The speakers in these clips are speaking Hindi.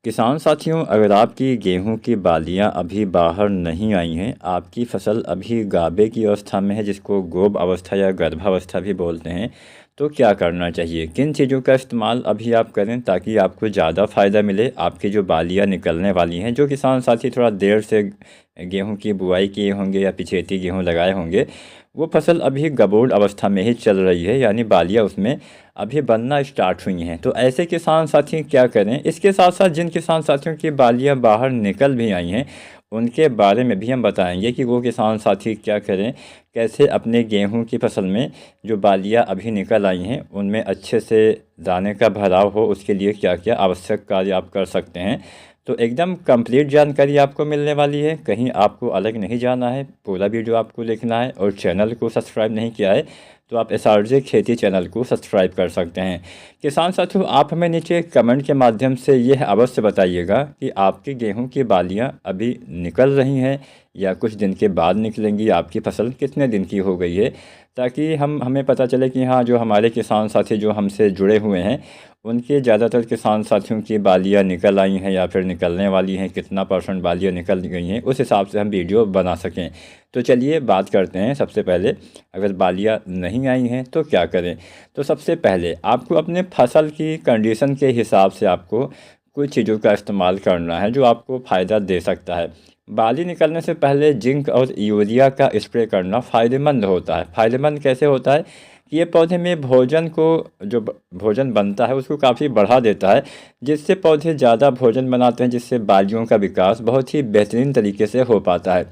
किसान साथियों, अगर आपकी गेहूं की बालियां अभी बाहर नहीं आई हैं, आपकी फसल अभी गाभे की अवस्था में है, जिसको गोब अवस्था या गर्भावस्था भी बोलते हैं, तो क्या करना चाहिए? किन चीज़ों का इस्तेमाल अभी आप करें ताकि आपको ज़्यादा फ़ायदा मिले? आपकी जो बालियां निकलने वाली हैं, जो किसान साथी थोड़ा देर से गेहूं की बुआई किए होंगे या पिछेती गेहूं लगाए होंगे, वो फसल अभी गबोड़ अवस्था में ही चल रही है, यानी बालियां उसमें अभी बनना स्टार्ट हुई हैं। तो ऐसे किसान साथी क्या करें? इसके साथ साथ जिन किसान साथियों की बालियां बाहर निकल भी आई हैं, उनके बारे में भी हम बताएंगे कि वो किसान साथी क्या करें, कैसे अपने गेहूं की फसल में जो बालियां अभी निकल आई हैं उनमें अच्छे से दाने का भराव हो, उसके लिए क्या क्या आवश्यक कार्य आप कर सकते हैं। तो एकदम कंप्लीट जानकारी आपको मिलने वाली है, कहीं आपको अलग नहीं जाना है, पूरा वीडियो आपको देखना है। और चैनल को सब्सक्राइब नहीं किया है तो आप एसआरजे खेती चैनल को सब्सक्राइब कर सकते हैं। किसान साथियों, आप हमें नीचे कमेंट के माध्यम से यह अवश्य बताइएगा कि आपकी गेहूं की बालियां अभी निकल रही हैं या कुछ दिन के बाद निकलेंगी, आपकी फसल कितने दिन की हो गई है, ताकि हमें पता चले कि हाँ, जो हमारे किसान साथी जो हमसे जुड़े हुए हैं, उनके ज़्यादातर किसान साथियों की बालियां निकल आई हैं या फिर निकलने वाली हैं, कितना परसेंट बालियां निकल गई हैं, उस हिसाब से हम वीडियो बना सकें। तो चलिए बात करते हैं। सबसे पहले, अगर बालियां नहीं आई हैं तो क्या करें? तो सबसे पहले आपको अपने फसल की कंडीशन के हिसाब से आपको कुछ चीज़ों का इस्तेमाल करना है जो आपको फ़ायदा दे सकता है। बाली निकलने से पहले जिंक और यूरिया का स्प्रे करना फ़ायदेमंद होता है। फ़ायदेमंद कैसे होता है कि ये पौधे में भोजन को, जो भोजन बनता है उसको काफ़ी बढ़ा देता है, जिससे पौधे ज़्यादा भोजन बनाते हैं, जिससे बालियों का विकास बहुत ही बेहतरीन तरीके से हो पाता है।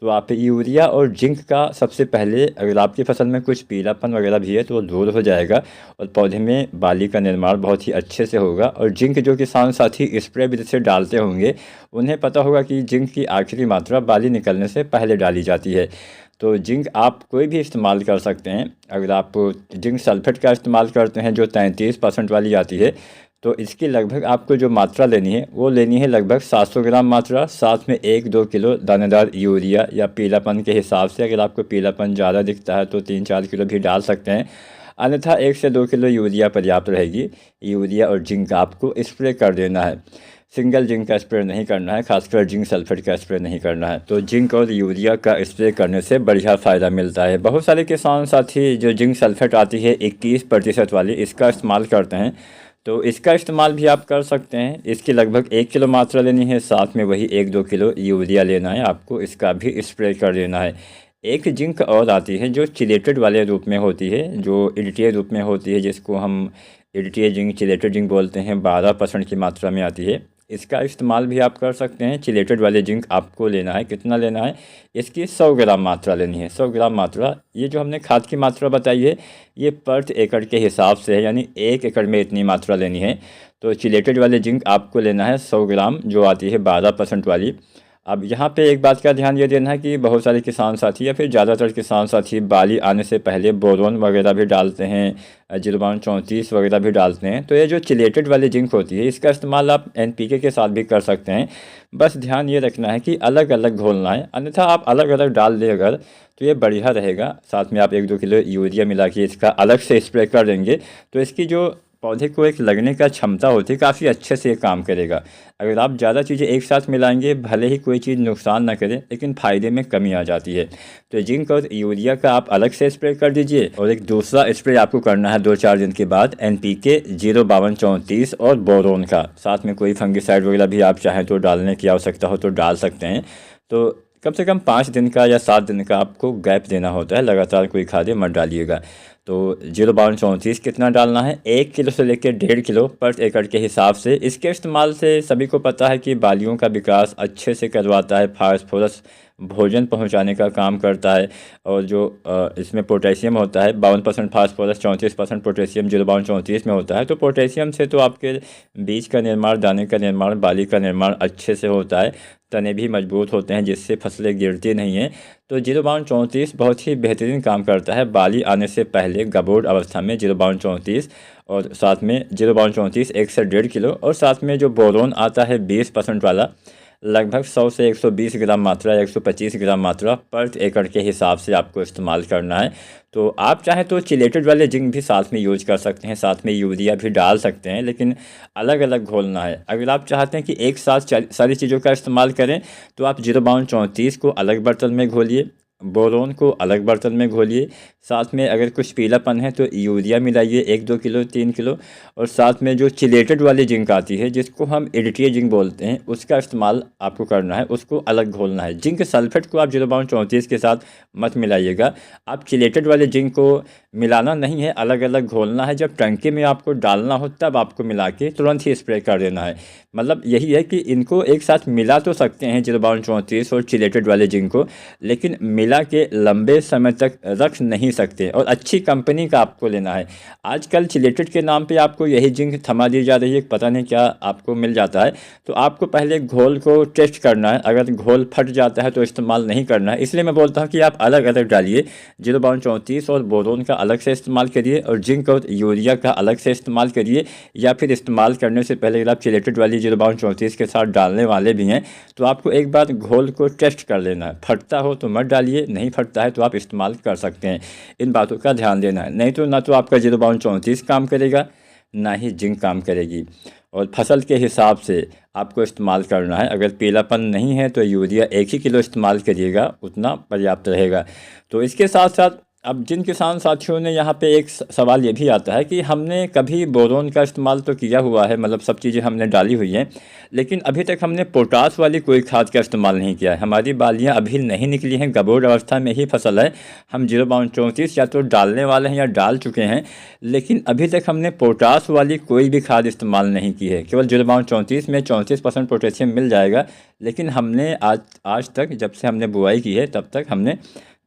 तो आप यूरिया और जिंक का सबसे पहले, अगर आपकी फसल में कुछ पीलापन वगैरह भी है तो वो दूर हो जाएगा और पौधे में बाली का निर्माण बहुत ही अच्छे से होगा। और जिंक जो किसान साथी स्प्रे विधि से डालते होंगे, उन्हें पता होगा कि जिंक की आखिरी मात्रा बाली निकलने से पहले डाली जाती है। तो जिंक आप कोई भी इस्तेमाल कर सकते हैं। अगर आप जिंक सल्फेट का इस्तेमाल करते हैं जो 33% वाली आती है, तो इसकी लगभग आपको जो मात्रा लेनी है वो लेनी है लगभग 700 ग्राम मात्रा। साथ में 1-2 किलो दानेदार यूरिया, या पीलापन के हिसाब से अगर आपको पीलापन ज़्यादा दिखता है तो 3-4 किलो भी डाल सकते हैं, अन्यथा 1 से 2 किलो यूरिया पर्याप्त रहेगी। यूरिया और जिंक आपको स्प्रे कर देना है। सिंगल जिंक का स्प्रे नहीं करना है, खासकर जिंक सल्फेट का स्प्रे नहीं करना है। तो जिंक और यूरिया का स्प्रे करने से बढ़िया फ़ायदा मिलता है। बहुत सारे किसान साथी जो जिंक सल्फेट आती है 21% वाली, इसका इस्तेमाल करते हैं, तो इसका इस्तेमाल भी आप कर सकते हैं। इसकी लगभग 1 किलो मात्रा लेनी है, साथ में वही 1-2 किलो यूरिया लेना है आपको, इसका भी स्प्रे कर देना है। एक जिंक और आती है जो चिलेटेड वाले रूप में होती है, जो इल्टिया रूप में होती है, जिसको हम इल्टिया जिंक, चिलेटेड जिंक बोलते हैं। 12% की मात्रा में आती है। इसका इस्तेमाल भी आप कर सकते हैं। चिलेटेड वाले जिंक आपको लेना है, कितना लेना है? इसकी 100 ग्राम मात्रा लेनी है। 100 ग्राम मात्रा, ये जो हमने खाद की मात्रा बताई है ये प्रति एकड़ के हिसाब से है, यानी 1 एकड़ में इतनी मात्रा लेनी है। तो चिलेटेड वाले जिंक आपको लेना है 100 ग्राम, जो आती है 12% वाली। अब यहाँ पे एक बात का ध्यान ये देना है कि बहुत सारे किसान साथी या फिर ज़्यादातर किसान साथी बाली आने से पहले बोरोन वगैरह भी डालते हैं, जिरबान 34 वगैरह भी डालते हैं। तो ये जो चिलेटेड वाली जिंक होती है, इसका इस्तेमाल आप एनपीके के साथ भी कर सकते हैं। बस ध्यान ये रखना है कि अलग अलग घोलना है, अन्यथा आप अलग अलग डाल दें अगर, तो ये बढ़िया रहेगा। साथ में आप 1-2 किलो यूरिया मिला के इसका अलग से स्प्रे कर देंगे, तो इसकी जो पौधे को एक लगने का क्षमता होती है, काफ़ी अच्छे से ये काम करेगा। अगर आप ज़्यादा चीज़ें एक साथ मिलाएंगे, भले ही कोई चीज़ नुकसान ना करे, लेकिन फ़ायदे में कमी आ जाती है। तो जिंक और यूरिया का आप अलग से स्प्रे कर दीजिए, और एक दूसरा स्प्रे आपको करना है 2-4 दिन के बाद एनपीके 05234 और बोरोन का। साथ में कोई फंगिसाइड वगैरह भी आप चाहें तो डालने की आवश्यकता हो तो डाल सकते हैं। तो कम से कम 5 दिन का या 7 दिन का आपको गैप देना होता है, लगातार कोई खादें मत डालिएगा। तो 05234 कितना डालना है? 1 किलो से लेकर 1.5 किलो पर एकड़ के हिसाब से। इसके इस्तेमाल से सभी को पता है कि बालियों का विकास अच्छे से करवाता है, फास्फोरस भोजन पहुंचाने का काम करता है। और जो इसमें पोटेशियम होता है, 52% फास्फोरस, 34% पोटेशियम 05234 में होता है। तो पोटेशियम से तो आपके बीज का निर्माण, दाने का निर्माण, बाली का निर्माण अच्छे से होता है, तने भी मजबूत होते हैं, जिससे फसलें गिरती नहीं हैं। तो 05234 बहुत ही बेहतरीन काम करता है बाली आने से पहले गबोड़ अवस्था में। 05234 और साथ में 05234 1 से 1.5 किलो, और साथ में जो बोरोन आता है 20% वाला, लगभग 100 से 120 ग्राम मात्रा या 125 ग्राम मात्रा पर एकड़ के हिसाब से आपको इस्तेमाल करना है। तो आप चाहें तो चिलेटेड वाले जिंक भी साथ में यूज कर सकते हैं, साथ में यूरिया भी डाल सकते हैं, लेकिन अलग अलग घोलना है। अगर आप चाहते हैं कि एक साथ सारी चीज़ों का इस्तेमाल करें तो आप 0.34 को अलग बर्तन में घोलिए, बोरोन को अलग बर्तन में घोलिए, साथ में अगर कुछ पीलापन है तो यूरिया मिलाइए 1-2 किलो 3 किलो, और साथ में जो चिलेटेड वाली जिंक आती है जिसको हम एडिटिया जिंक बोलते हैं उसका इस्तेमाल आपको करना है, उसको अलग घोलना है। जिंक सल्फेट को आप 0.34 के साथ मत मिलाइएगा, आप चिलेटेड वाले जिंक को मिलाना नहीं है, अलग अलग घोलना है। जब टंकी में आपको डालना हो तब आपको मिला के तुरंत ही स्प्रे कर देना है। मतलब यही है कि इनको एक साथ मिला तो सकते हैं 0.34 और चिलेटेड वाले जिंक को, लेकिन मिला के लंबे समय तक रख नहीं सकते, और अच्छी कंपनी का आपको लेना है। आजकल चिलेटेड के नाम पे आपको यही जिंक थमा दी जा रही है, पता नहीं क्या आपको मिल जाता है। तो आपको पहले घोल को टेस्ट करना है, अगर घोल फट जाता है तो इस्तेमाल नहीं करना है। इसलिए मैं बोलता हूँ कि आप अलग अलग डालिए, 0.34 और बोरोन का अलग से इस्तेमाल करिए और जिंक और यूरिया का अलग से इस्तेमाल करिए, या फिर इस्तेमाल करने से पहले अगर आप चिलेटेड वाली 0.34 के साथ डालने वाले भी हैं तो आपको एक बार घोल को टेस्ट कर लेना है। फटता हो तो मत डालिए, नहीं फटता है तो आप इस्तेमाल कर सकते हैं। इन बातों का ध्यान देना है, नहीं तो ना तो आपका 0.34 काम करेगा ना ही जिंक काम करेगी। और फसल के हिसाब से आपको इस्तेमाल करना है। अगर पीलापन नहीं है तो यूरिया 1 ही किलो इस्तेमाल करिएगा, उतना पर्याप्त रहेगा। तो इसके साथ साथ अब जिन किसान साथियों ने यहाँ पे एक सवाल ये भी आता है कि हमने कभी बोरोन का इस्तेमाल तो किया हुआ है, मतलब सब चीज़ें हमने डाली हुई हैं, लेकिन अभी तक हमने पोटास वाली कोई खाद का इस्तेमाल नहीं किया है। हमारी बालियाँ अभी नहीं निकली हैं, गबोर अवस्था में ही फसल है। हम 0.34 या तो डालने वाले हैं या डाल चुके हैं, लेकिन अभी तक हमने पोटास वाली कोई भी खाद इस्तेमाल नहीं की है। केवल 0.34 में 34% पोटेशियम मिल जाएगा, लेकिन हमने आज तक जब से हमने बुआई की है तब तक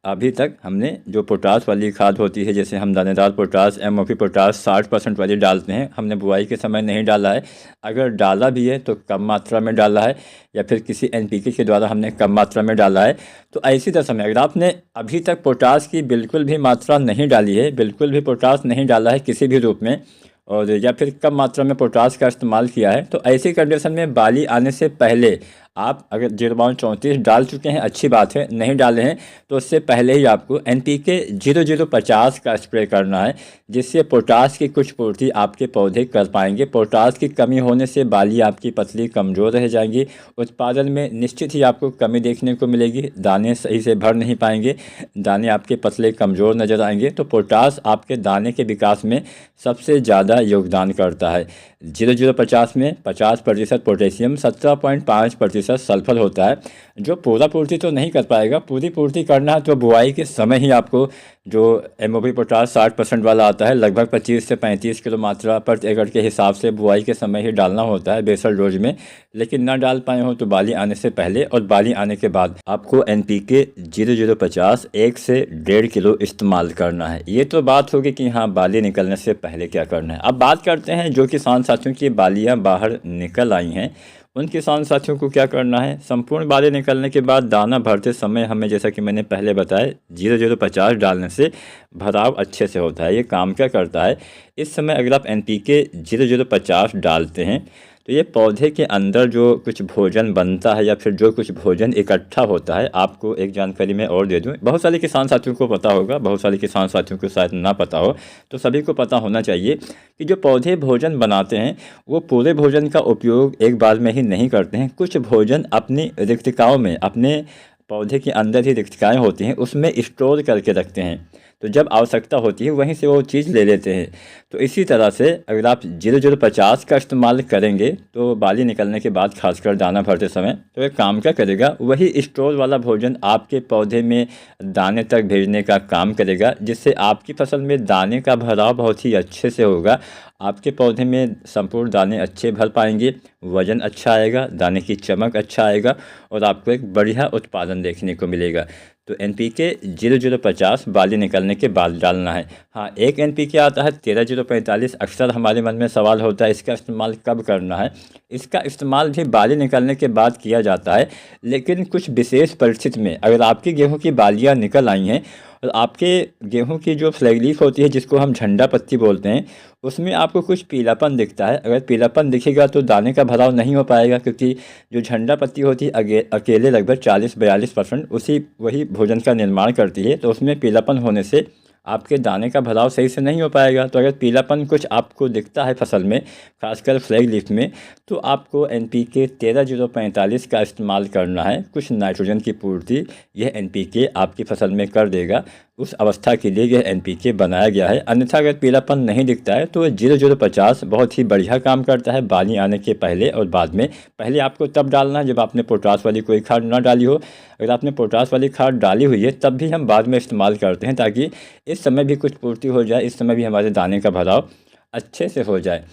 अभी तक हमने जो पोटास वाली खाद होती है, जैसे हम दानेदार पोटास, MOP पोटास 60% वाली डालते हैं, हमने बुआई के समय नहीं डाला है। अगर डाला भी है तो कम मात्रा में डाला है, या फिर किसी NPK के द्वारा हमने कम मात्रा में डाला है। तो ऐसी दशा में अगर आपने अभी तक पोटास की बिल्कुल भी मात्रा नहीं डाली है, बिल्कुल भी पोटास नहीं डाला है किसी भी रूप में, और या फिर कम मात्रा में पोटास का इस्तेमाल किया है, तो ऐसी कंडीशन में बाली आने से पहले आप अगर 0.34 डाल चुके हैं अच्छी बात है, नहीं डाले हैं तो उससे पहले ही आपको NPK 0050 का स्प्रे करना है, जिससे पोटास की कुछ पूर्ति आपके पौधे कर पाएंगे। पोटास की कमी होने से बाली आपकी पतली कमज़ोर रह जाएंगी, उत्पादन में निश्चित ही आपको कमी देखने को मिलेगी, दाने सही से भर नहीं पाएंगे, दाने आपके पतले कमज़ोर नज़र आएंगे। तो पोटास आपके दाने के विकास में सबसे ज़्यादा योगदान करता है। 0050 में 50% पोटेशियम, 17.5% सल्फर होता है, जो पूरा पूर्ति तो नहीं कर पाएगा। पूरी पूर्ति करना है तो बुआई के समय ही आपको जो MOP पोटास 60% वाला आता है, लगभग 25 से 35 किलो मात्रा पर एकड़ के हिसाब से बुआई के समय ही डालना होता है बेसल डोज में। लेकिन ना डाल पाए हो तो बाली आने से पहले और बाली आने के बाद आपको NPK 0050 1 से 1.5 किलो इस्तेमाल करना है। ये तो बात होगी कि हाँ बाली निकलने से पहले क्या करना है। अब बात करते हैं जो किसान साथियों की बालियाँ बाहर निकल आई हैं, उन किसान साथियों को क्या करना है। संपूर्ण बाली निकलने के बाद दाना भरते समय हमें, जैसा कि मैंने पहले बताया, 0050 डालने से भराव अच्छे से होता है। ये काम क्या करता है, इस समय अगर आप NPK 0050 डालते हैं तो ये पौधे के अंदर जो कुछ भोजन बनता है या फिर जो कुछ भोजन इकट्ठा होता है, आपको एक जानकारी मैं और दे दूं, बहुत सारे किसान साथियों को पता होगा, बहुत सारे किसान साथियों को शायद ना पता हो, तो सभी को पता होना चाहिए कि जो पौधे भोजन बनाते हैं वो पूरे भोजन का उपयोग एक बार में ही नहीं करते हैं। कुछ भोजन अपनी रिक्तिकाओं में, अपने पौधे के अंदर ही रिक्तिकाएँ होती हैं, उसमें स्टोर करके रखते हैं, तो जब आवश्यकता होती है वहीं से वो चीज़ ले लेते हैं। तो इसी तरह से अगर आप 0050 का इस्तेमाल करेंगे तो बाली निकलने के बाद खासकर दाना भरते समय, तो एक काम क्या करेगा, वही स्टोर वाला भोजन आपके पौधे में दाने तक भेजने का काम करेगा, जिससे आपकी फसल में दाने का भराव बहुत ही अच्छे से होगा। आपके पौधे में संपूर्ण दाने अच्छे भर पाएंगे, वज़न अच्छा आएगा, दाने की चमक अच्छा आएगा और आपको एक बढ़िया उत्पादन देखने को मिलेगा। तो NPK 0050 बाली निकलने के बाद डालना है। हाँ, एक NPK आता है 13045, अक्सर हमारे मन में सवाल होता है इसका इस्तेमाल कब करना है। इसका इस्तेमाल भी बाली निकलने के बाद किया जाता है, लेकिन कुछ विशेष परिस्थिति में, अगर आपकी गेहूं की बालियां निकल आई हैं और आपके गेहूं की जो फ्लैग लीफ होती है जिसको हम झंडा पत्ती बोलते हैं, उसमें आपको कुछ पीलापन दिखता है। अगर पीलापन दिखेगा तो दाने का भराव नहीं हो पाएगा, क्योंकि जो झंडा पत्ती होती है अकेले लगभग 40-42% उसी वही भोजन का निर्माण करती है, तो उसमें पीलापन होने से आपके दाने का भराव सही से नहीं हो पाएगा। तो अगर पीलापन कुछ आपको दिखता है फसल में, खासकर फ्लैग लीफ में, तो आपको NPK 13-045 का इस्तेमाल करना है। कुछ नाइट्रोजन की पूर्ति यह NPK आपकी फसल में कर देगा। उस अवस्था के लिए यह NPK बनाया गया है। अन्यथा अगर पीलापन नहीं दिखता है तो 0-050 बहुत ही बढ़िया काम करता है बाली आने के पहले और बाद में। पहले आपको तब डालना है जब आपने पोटास वाली कोई खाद ना डाली हो। अगर आपने पोटास वाली खाद डाली हुई है तब भी हम बाद में इस्तेमाल करते हैं, ताकि इस समय भी कुछ पूर्ति हो जाए, इस समय भी हमारे दाने का भराव अच्छे से हो जाए।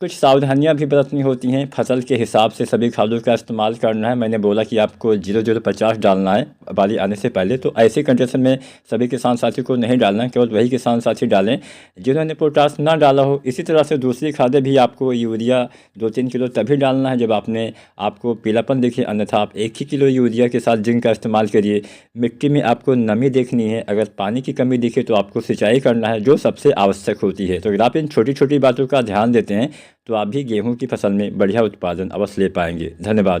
कुछ सावधानियां भी बरतनी होती हैं, फसल के हिसाब से सभी खादों का इस्तेमाल करना है। मैंने बोला कि आपको 0-050 डालना है बाली आने से पहले, तो ऐसे कंडीशन में सभी किसान साथी को नहीं डालना है, केवल वही किसान साथी डालें जिन्होंने पोटास ना डाला हो। इसी तरह से दूसरी खादें भी आपको यूरिया 2-3 किलो तभी डालना है जब आपको पीलापन दिखे, अन्यथा आप 1 ही किलो यूरिया के साथ जिंक का इस्तेमाल करिए। मिट्टी में आपको नमी देखनी है, अगर पानी की कमी दिखे तो आपको सिंचाई करना है, जो सबसे आवश्यक होती है। तो अगर आप इन छोटी छोटी बातों का ध्यान देते हैं तो आप भी गेहूं की फसल में बढ़िया उत्पादन अवश्य ले पाएंगे। धन्यवाद।